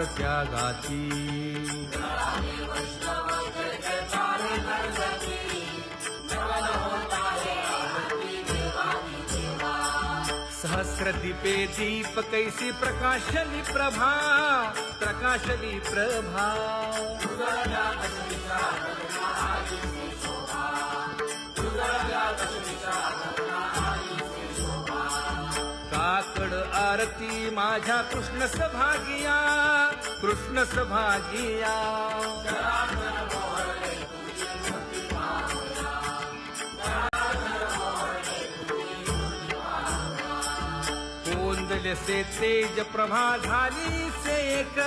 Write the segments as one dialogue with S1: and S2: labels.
S1: त्यागाची सहस्र दीपे दीप कैसी प्रकाशली प्रभा प्रकाशली प्रभा काकड आरती माझ्या कृष्ण सभागिया कृष्ण सभागिया कोंदले से तेज प्रभा झाली से एक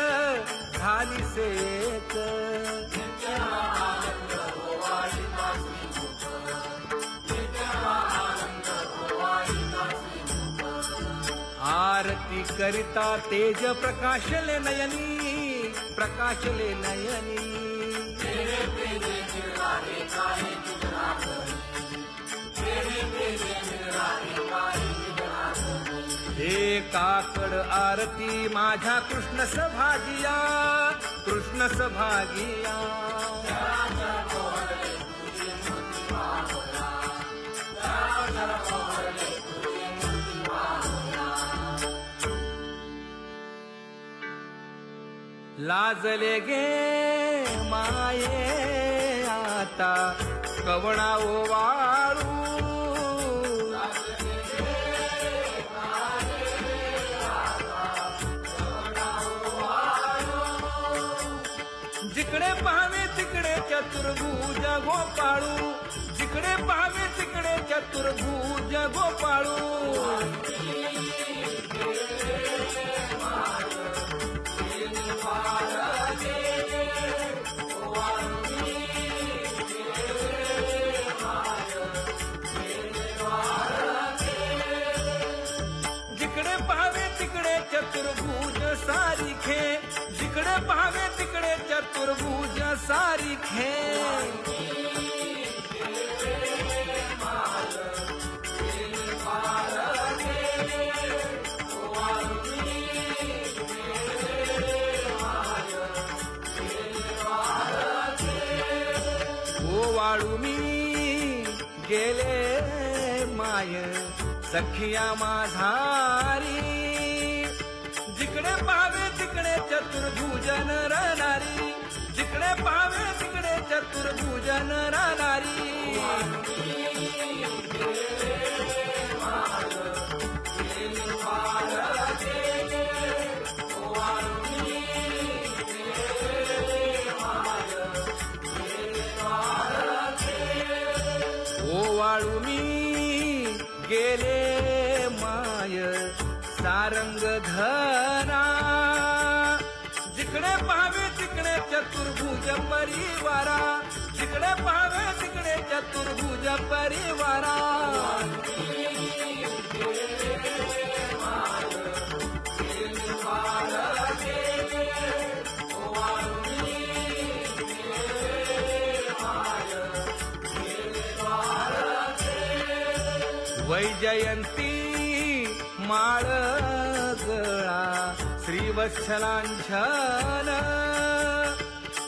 S1: झाली से एक आरती करिता तेज प्रकाशले नयनी प्रकाशले नयनी हे काकड आरती माझ्या कृष्ण सभागिया कृष्ण सभागिया लाजले गे माये आता कवणा ओवाळू जिकडे पाहावे तिकडे चतुर्भुज गोपाळू जिकडे पाहावे तिकडे चतुर्भुज गोपाळू जिकडे पाहावे तिकडे चतुर्भुज सारिखे जिकडे पाहावे तिकडे चतुर्भुज सारिखे वाळू मी गेले माय सखिया माझारी जिकडे पाहावे तिकडे चतुर्भुजन राहणारी जिकडे पाहावे तिकडे चतुर्भुजन राहणारी वाळू मी गेले माय सारंग धरा जिकडे पाहावे तिकडे चतुर्भुज परिवारा जिकडे पाहावे तिकडे चतुर्भुज परिवारा वैजयंती माळ गळा श्रीवत्सलांछन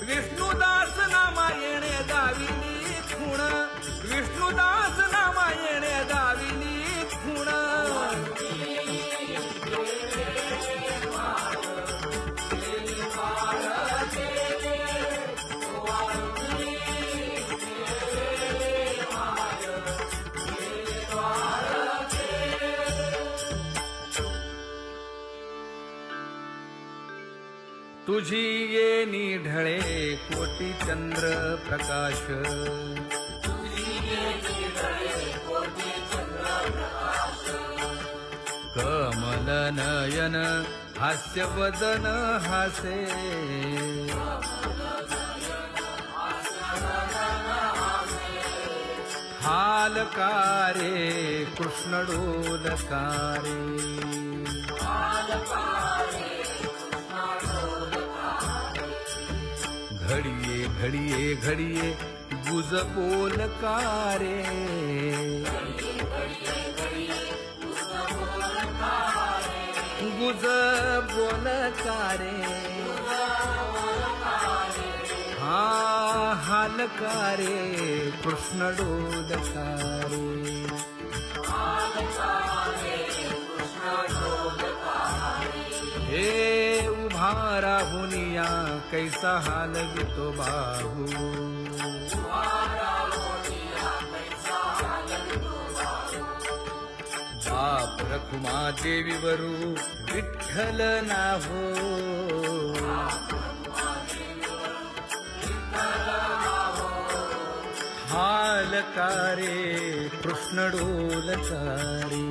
S1: विष्णुदास नामायणे गाविली खूण विष्णुदास नामायणे गाविली खूण तुझी ये निढळे कोटी चंद्र प्रकाश कमल नयन हास्य वदन हासे हालकारे कृष्ण डोलकारे घडिये घडिये घडिये गुज बोलकारे गुज बोलकारे हालकारे कृष्ण डोलकारे. हे उभा राहुनिया कैसा हालवितो बाहू. बाप रखुमा देवीवरू विठ्ठल नाहो. हालकारे कृष्ण डोलकारे.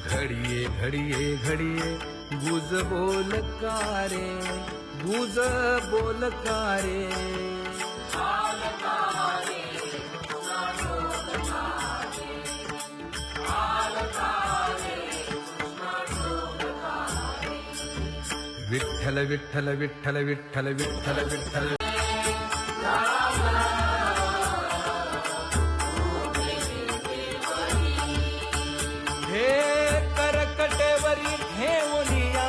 S1: घडिये घडिये घडिये गुज बोलकारे गुज बोलकारे. विठ्ठल विठ्ठल विठ्ठल विठ्ठल विठ्ठल विठ्ठल. हे करकटेवरी ठेवलिया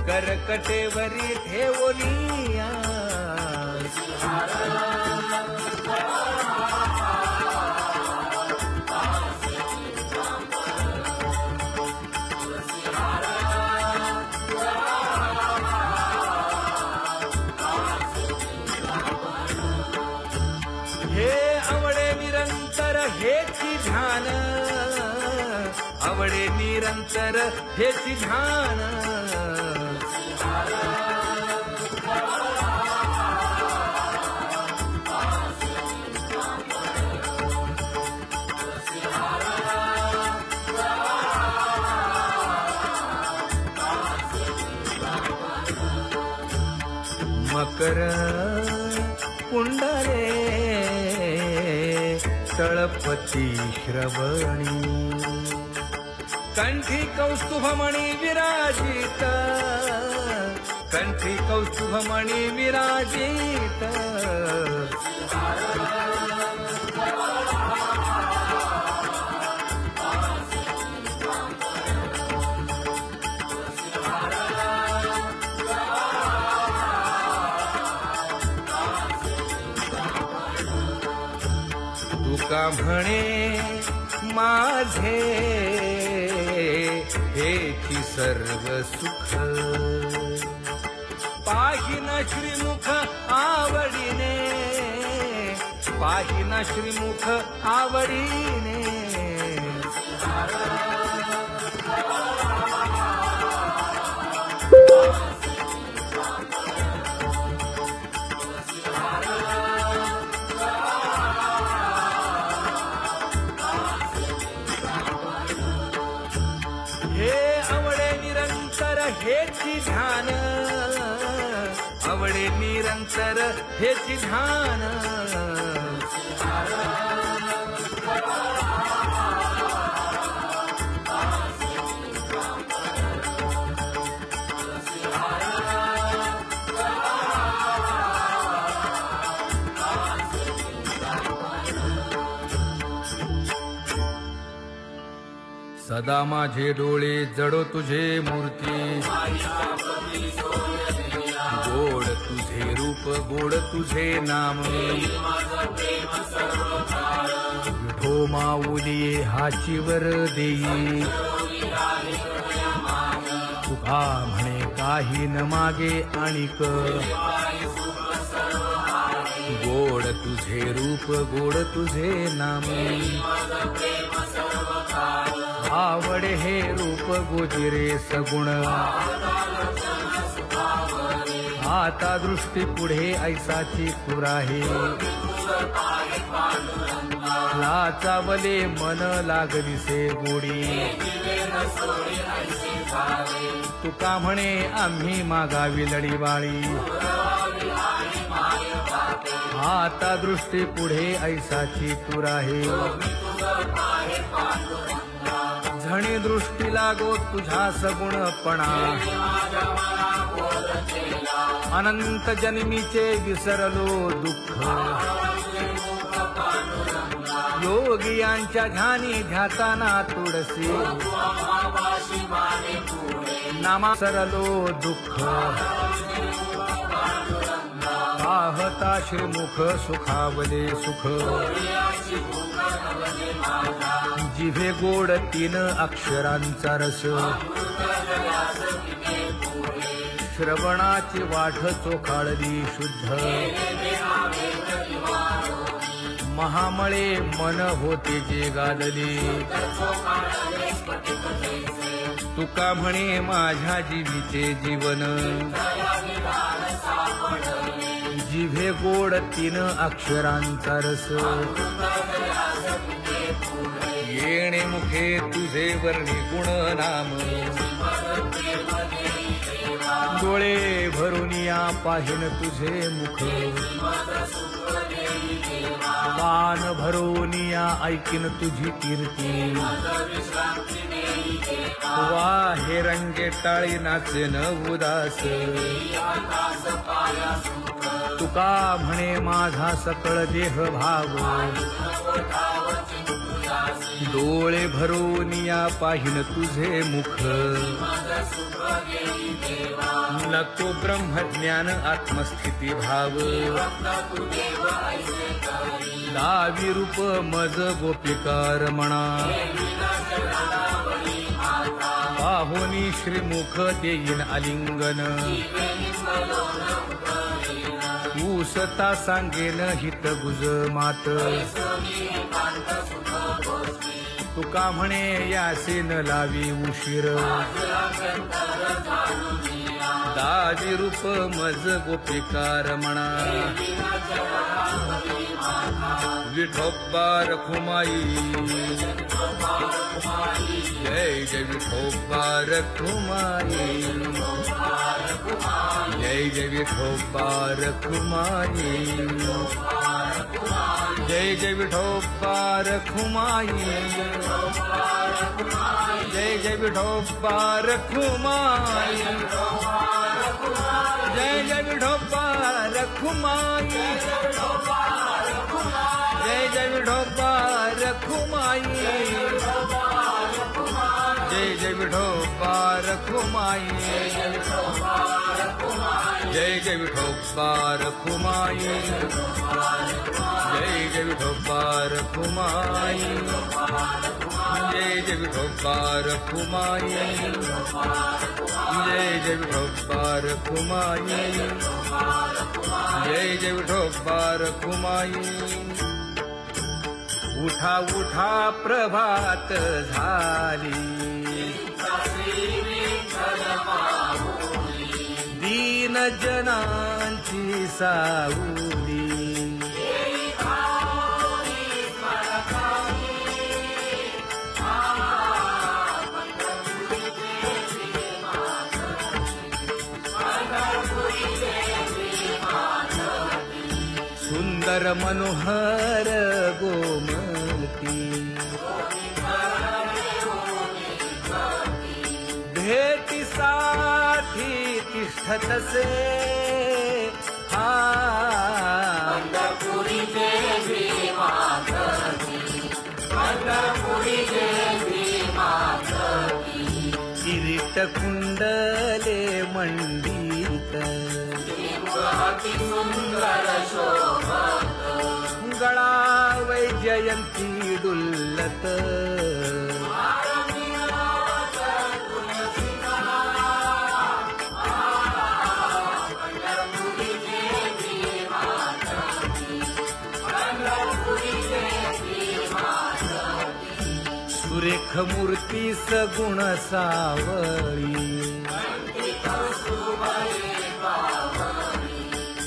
S1: करकटेवरी ठेवलिया. हे आवडे निरंतर हेची ध्यान आवडे निरंतर हेची ध्यान. मकर कुंडले तळपती श्रवणी. कंठी कौस्तुभमणी विराजित कंठी कौस्तुभमणी विराजित. तुका म्हणे माझे हेची सर्व सुख. पाहिन श्रीमुख आवडीने पाहिन श्रीमुख आवडीने. हे आवडे निरंतर हेची ध्यान आवडे निरंतर हेची ध्यान. सदा माझे डोळे जडो तुझे मूर्ती. गोड तुझे रूप गोड तुझे नाम. विठो माऊली हाचीवर देई. तुका म्हणे काही न मागे आणिक. गोड तुझे रूप गोड तुझे नाम. आवडे हे रूप गोजिरे सगुण. आता दृष्टी पुढे ऐसाची तुराहे. लाचावले मन लागलीसे गोडी. तुका म्हणे आम्ही मागावी लढीवाळी. आता दृष्टी पुढे ऐसाची तुराहे. झणी दृष्टी लागो तुझा सगुणपणा. अनंत जन्मीचे विसरलो दुःख. योगियांच्या ध्यानी ध्याताना तुळसी नामा सरलो दुःख पाहता श्रीमुख सुखावले सुख जिभे गोड 3 अक्षरांचा रस श्रवणाची वाढ चोखाळली शुद्ध महामळे मन होते जे गादले तुका म्हणे माझ्या जीवीचे जीवन जिभे गोड 3 अक्षरांचा रस येणे मुखे तुझे वर्णी गुण नाम डोळे भरून या पाहिन तुझे मुख कान भरून या ऐकिन तुझी कीर्ती वा हे रंगे टाळी नाचेन उदास तुका म्हणे माझा सकळ देह भाव डोळे भरून या पाहिन तुझे मुख नको ब्रह्मज्ञान आत्मस्थिती भाव दावी रूप मज गोपिकार म्हणा पाहुनी श्रीमुख देईन आलिंगन उसता सांगेन हित गुज मात तुका म्हणे यासेन लावी उशीर दावी रूप मज गोपिकार म्हणा विठोबा रखुमाई जय जय विठोबा रखुमाई जय जय विठोबा रखुमाई जय जय विठोबा रखुमाई जय जय विठोबा रखुमाई जय जय विठोबा रखुमाई जय जय विठोबा रखुमाई जय जय विठोबा रखुमाई जय जय विठोबा रखुमाई जय जय विठोबा रखुमाई जय जय विठोबा रखुमाई जय जय विठोबा रखुमाई जय जय विठोबा रखुमाई उठा उठा प्रभात झाली दीन जनांची सावली सुंदर मनोहर गोमती भेटीसाठी तिष्ठतसे
S2: पंढरपुरी देवी माधवी पंढरपुरी देवी माधवी
S1: किरीट कुंडले मंडित
S2: अति सुंदर शोभत
S1: गळा वैजयंती डुल्लत सुरेख मूर्ती सगुण सावळी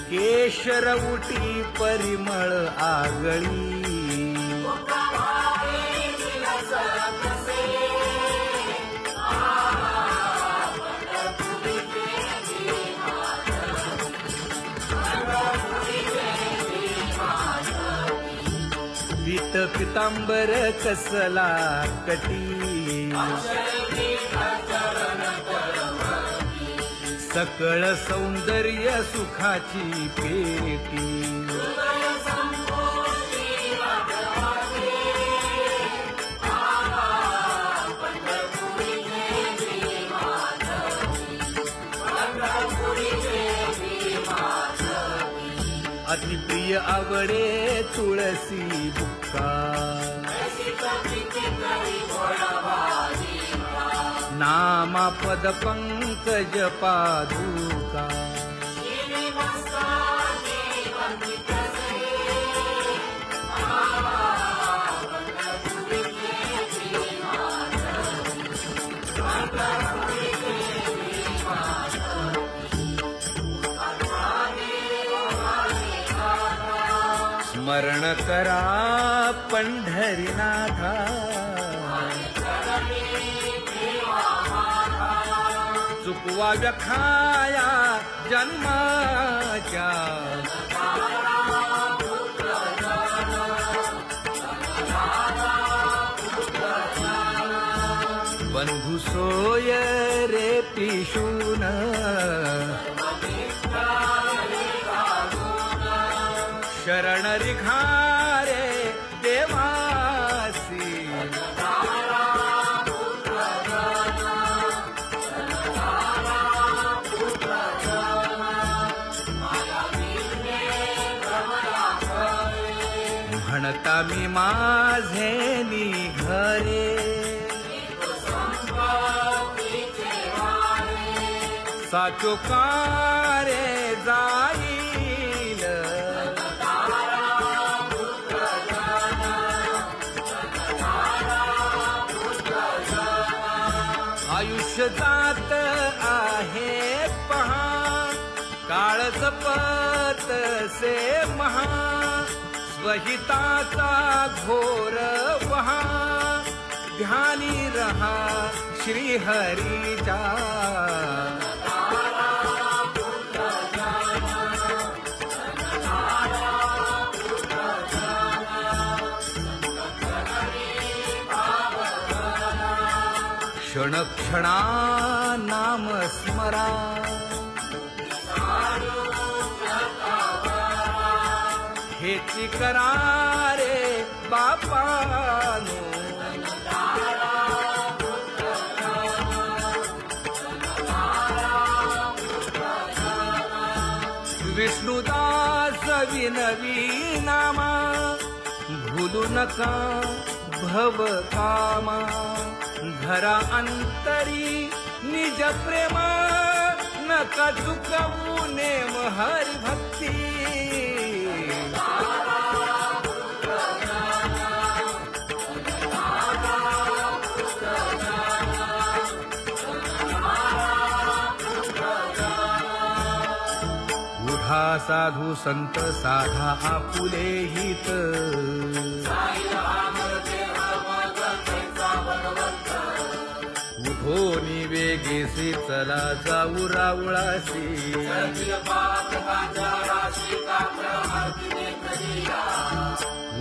S1: केशर उटी परिमळ आगळी पीत पितांबर कसला कटी सकळ सौंदर्य सुखाची पेटी अति प्रिय आवडे तुळसी बुक्का नामा पद पंकज पादुका स्मरण करा पंढरीनाथा चुकवा व्यखाया जन्माच्या बंधू सोय रे पिशून शरण रिघारे देवासी म्हणता मी माझे निघरे साचो कारे जाईल आयुष्य जात आहे पहा काळ जपत से महा स्वहिताचा घोर वहा ध्यानी रहा श्री हरीचा क्षण क्षणा नाम स्मरा हेची करा रे बापानो विष्णुदास विनवी नामा भूलू नका भव कामा धरा अंतरी निज प्रेमा नका चुकवू नेम हरि भक्ती उठा साधू संत साधा आपुले हित उठोनी वेगेसी चला जाऊ रावळासी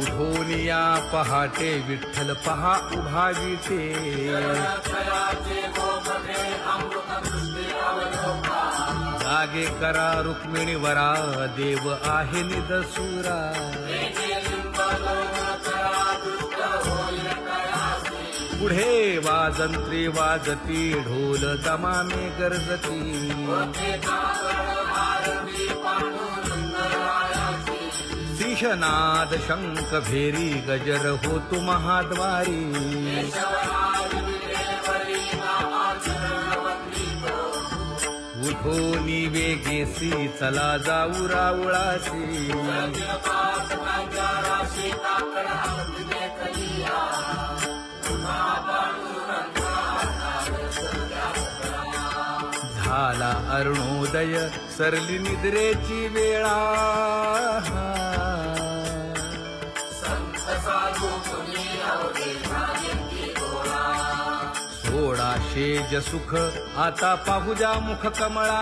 S1: उठोनिया पहाटे विठ्ठल पहा उभा विटे जागे करा रुक्मिणी वरा देव आहे निदसुरा पुढे वाजंत्री वाजती ढोल दमामे गरजती शिशनाद शंख भेरी गजर होतो महाद्वारी उठोनी वेगेसी चला जाऊ रावळासी झाला अरुणोदय सरली निद्रेची वेळा सोडा शेज सुख आता पाहू जा मुख कमळा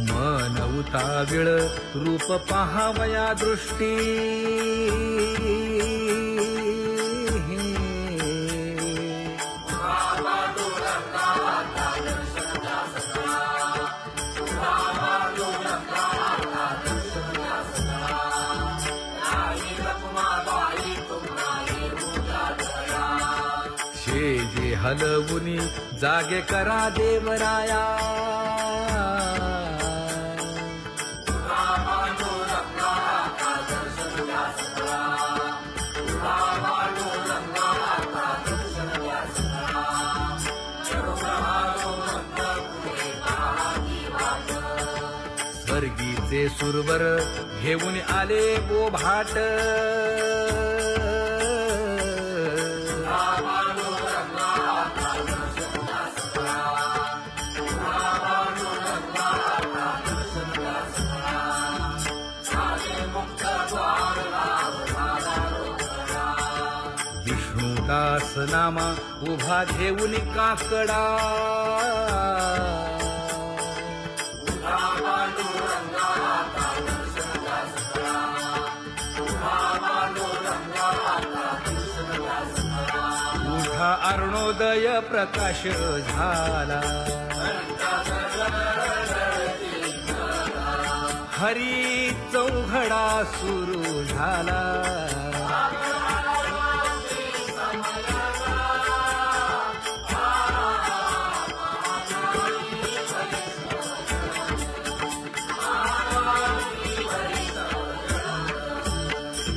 S1: मन उताविळ रूप पाहावया दृष्टी हलवुनी जागे करा देवराया. स्वर्गीचे सुरवर घेऊन आले बोभाट. विष्णुदास नामा उभा घेऊन काकडा. उठा अरुणोदय प्रकाश झाला. हरी चौघडा सुरू झाला.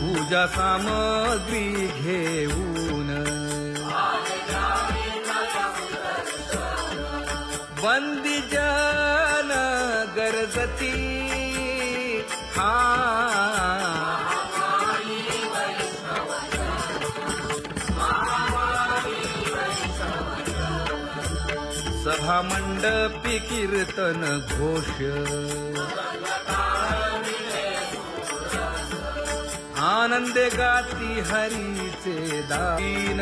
S1: पूजा सामग्री घेऊन बंदी जन गरजती. हा सभा मंडपी कीर्तन घोष. आनंदे गाती हरीचे दान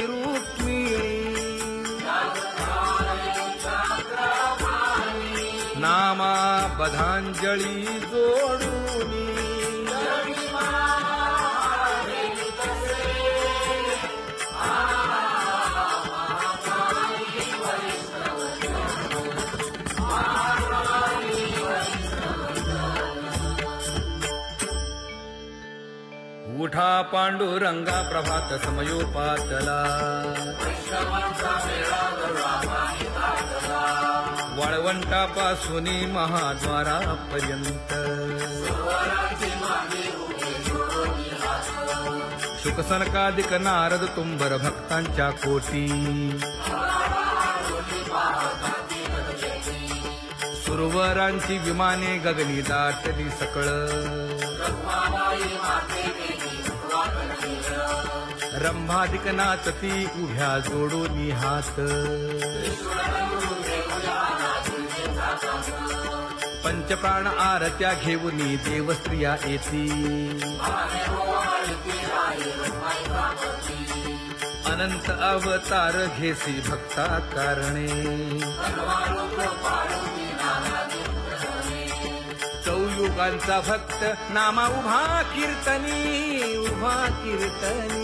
S1: रुक्मिणी. नामा बधांजळी जोडूनी. उठा पांडुरंगा प्रभात समयोपातला. वाळवंटापासून महाद्वारापर्यंत. शुकसनकादिक नारद तुंबर भक्तांच्या कोटी. सुरवरांची विमाने गगनी दाटली सकळ. रंभादिक नाचती उभ्या जोडून हात. पंचप्राण आरत्या घेऊन देवस्त्रिया येती. अनंत अवतार घेसी भक्ता कारणे. चौयुगांचा भक्त नामा उभा कीर्तनी. उभा कीर्तनी.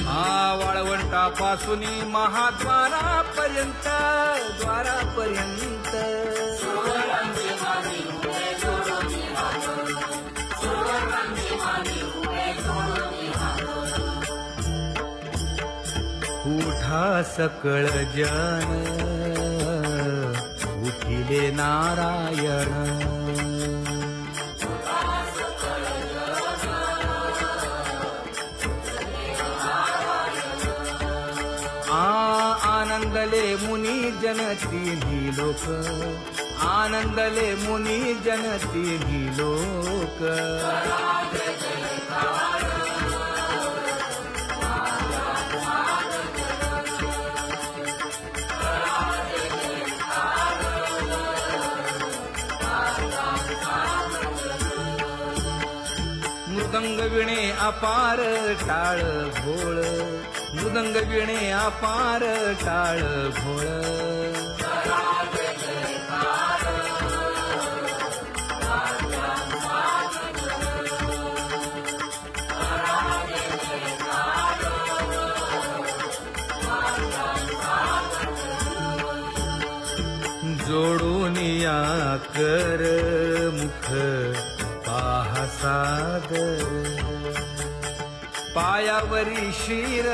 S1: हा वाळवंटापासून महाद्वारापर्यंत. द्वारापर्यंत. उठा सकळ जन उठिले नारायण. आनंदले मुनी जन तिन्ही लोक. आनंदले मुनी जन तिन्ही लोक. मृदंग विणे अपार टाळ भोळ. मृदंग विणे अपार टाळ भोळ. जोडून या कर मुख सादर पायावरी शिर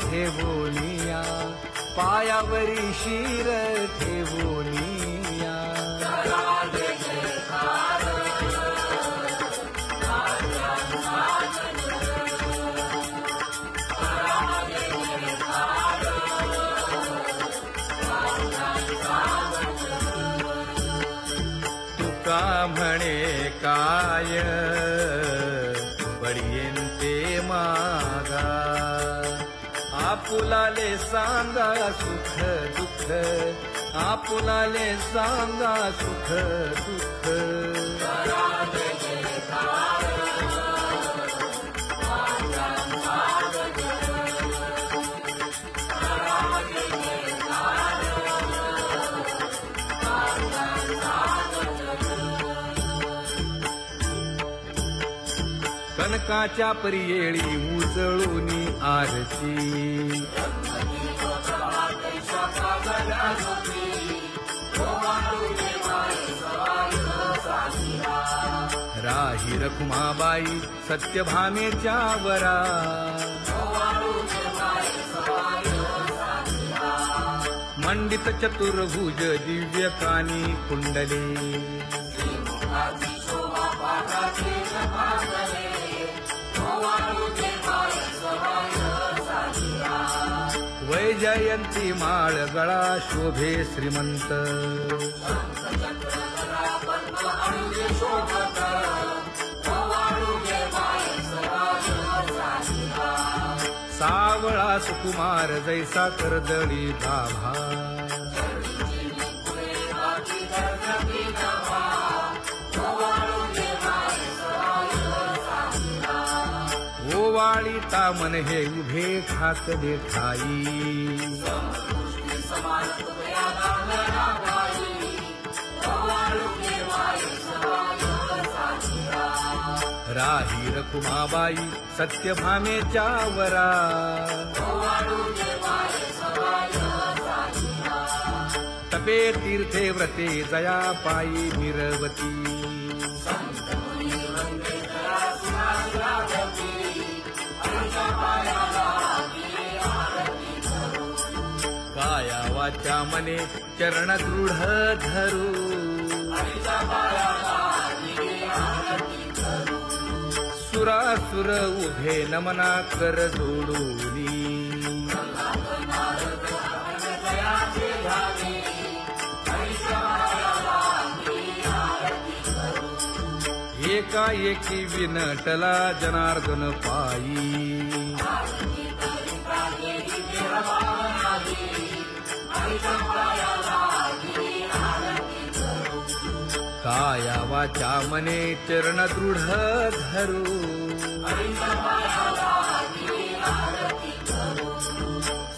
S1: ठेवोनिया पायावरी शिर ठेवोनिया तुका म्हणे काय बडियेन ते मागा आपुलाले सांगा सुख दुःख आपुलाले सांगा सुख दुःख कनकाच्या परियेळी उजळूनी आरती राही रखुमाबाई सत्यभामेच्या वरा मंडित चतुर्भुज दिव्य कानी कुंडले वैजयंती माळ गळा शोभे श्रीमंत सावळा सुकुमार जैसा कर्दळी गाभा ओवाळी तामन हे उभे ठाकले ठाई राही रखुमाबाई सत्यभामेच्या वरा तपे तीर्थे व्रते जया पायी मिरवती काया वाचा मने चरण दृढ धरू सुरासुर उभे नमना कर जोडूनी एकाएकी विनटला जनार्दन पायी काया वाचा मने चरण दृढ धरू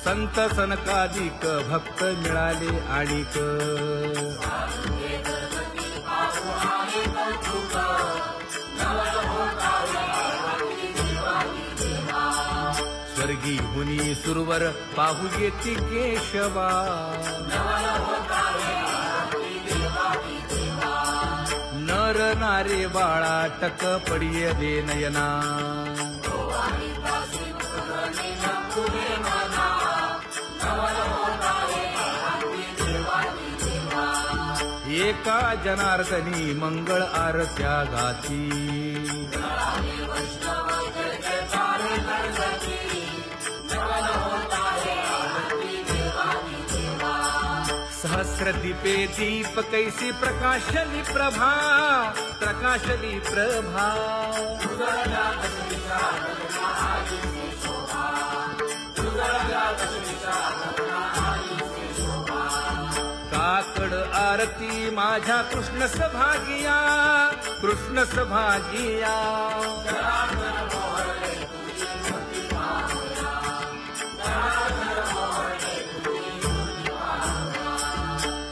S1: संत सनकादिक भक्त मिळाले आणिक स्वर्गी मुनी सुरवर पाहू येती केशवा नर नारे बाळा टक पडिये दे नयना एका जनार्दनी मंगळ आरत्या गाती सहस्र दीपे दीप कैसी प्रकाशली प्रभा प्रकाशली प्रभा काकड आरती माझ्या कृष्ण सभागिया कृष्ण सभागिया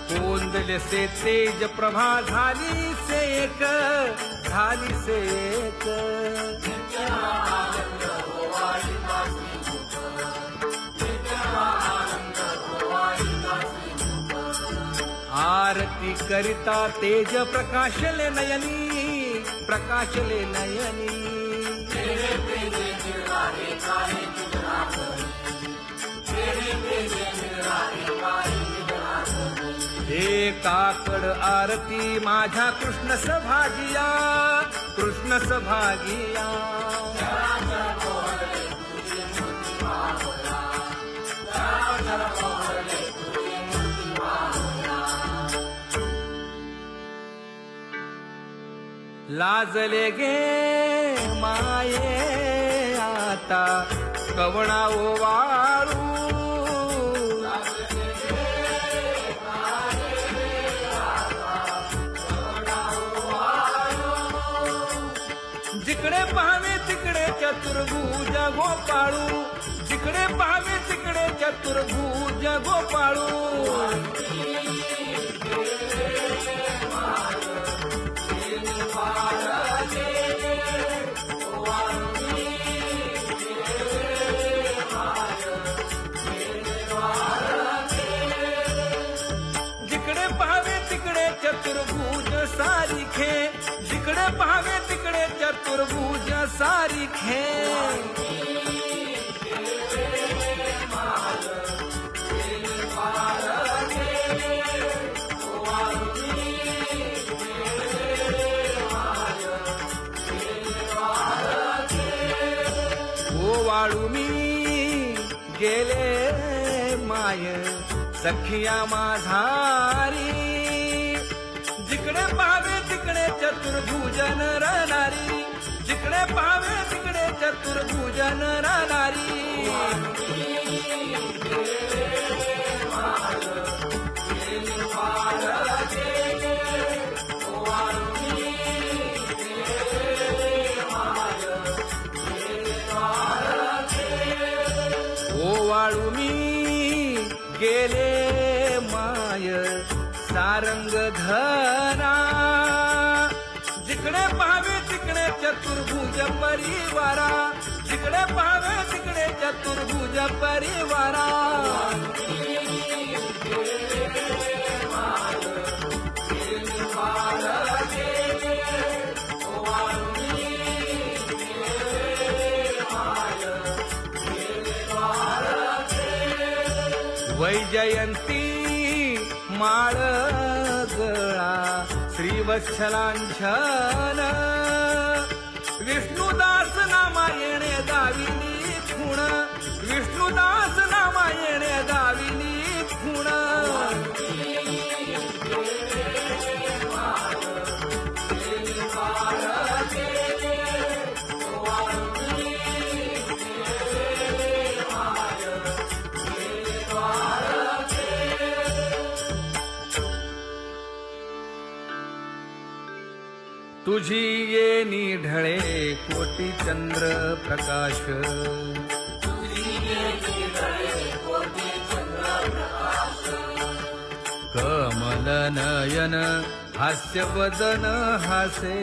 S1: कोंदले से तेज प्रभा झाली से एक झाली से एक आरती करिता तेज प्रकाशले नयनी प्रकाशले नयनी
S2: तेरे प्रेमे निराळे काळे निद्रा करी तेरे प्रेमे निराळे काळे निद्रा करी
S1: हे काकड आरती माझ्या कृष्ण सभागिया कृष्ण सभागिया
S2: चराचर मोहरले तुझी मूर्ती पाहुया चराचर मोहरले तुझी मूर्ती पाहुया
S1: लाजले गे माये आता कवणा ओवाळू जिकडे पाहावे तिकडे चतुर्भुज गोपाळू जिकडे पाहावे तिकडे चतुर्भुज गोपाळू जिकडे पाहावे तिकडे चतुर्भुज सारिखे जिकडे पाहावे तिकडे चतुर्भुज सारिखे ओवाळू मी गेले माय सखिया माझारी जिकडे पाहावे तिकडे चतुर्भुजन राहणारी जिकडे पाहावे तिकडे चतुर्भुजन राहणारी ओवाळू मी गेले माय सारंग धरा जिकडे पाहावे तिकडे चतुर्भुज परिवारा जिकडे पाहावे तिकडे चतुर्भुज परिवारा वैजयंती माळ गळा श्रीवत्सलांछन विष्णुदास नामायणे दाविनी खुण विष्णुदास नामायणे दाविनी खुण तुझी येनी ढळे कोटी चंद्र प्रकाश कमल नयन हास्य वदन हासे